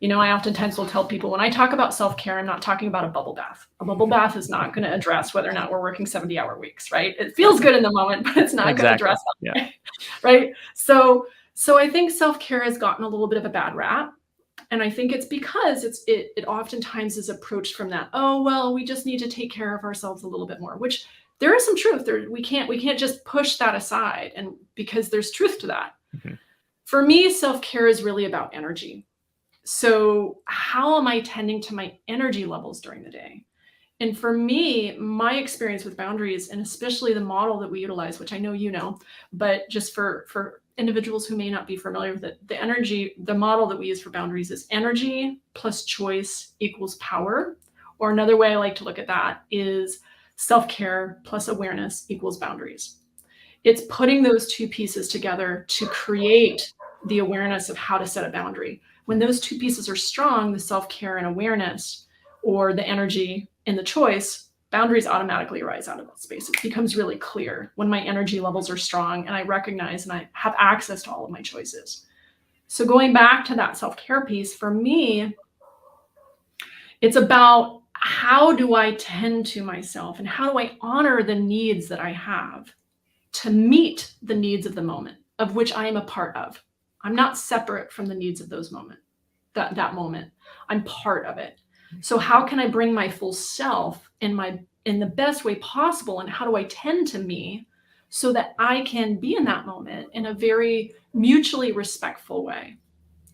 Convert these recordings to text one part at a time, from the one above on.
I oftentimes will tell people when I talk about self-care, I'm not talking about a bubble bath. A bubble bath is not going to address whether or not we're working 70-hour weeks, right? It feels good in the moment, but it's not going to address that, right? So I think self-care has gotten a little bit of a bad rap. And I think it's because it oftentimes is approached from that, oh, well, we just need to take care of ourselves a little bit more, which there is some truth there. We can't just push that aside, and because there's truth to that. Mm-hmm. For me, self-care is really about energy. So how am I tending to my energy levels during the day? And for me, my experience with boundaries, and especially the model that we utilize, which I know you know, but just for individuals who may not be familiar with it, the model that we use for boundaries is energy plus choice equals power. Or another way I like to look at that is self-care plus awareness equals boundaries. It's putting those two pieces together to create the awareness of how to set a boundary. When those two pieces are strong, the self-care and awareness, or the energy and the choice, boundaries automatically arise out of that space. It becomes really clear when my energy levels are strong and I recognize and I have access to all of my choices. So going back to that self-care piece, for me, it's about how do I tend to myself and how do I honor the needs that I have to meet the needs of the moment, of which I am a part of. I'm not separate from the needs of those moments, that moment. I'm part of it. So how can I bring my full self in the best way possible, and how do I tend to me so that I can be in that moment in a very mutually respectful way?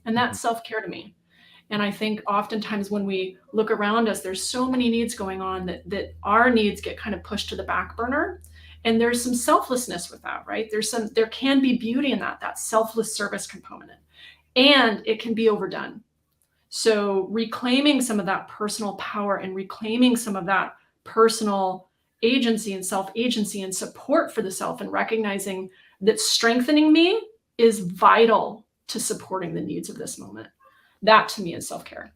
And that's self-care to me. And I think oftentimes when we look around us, there's so many needs going on that our needs get kind of pushed to the back burner. And there's some selflessness with that, right? There can be beauty in that selfless service component, and it can be overdone. So reclaiming some of that personal power and reclaiming some of that personal agency and self-agency and support for the self, and recognizing that strengthening me is vital to supporting the needs of this moment. That to me is self-care.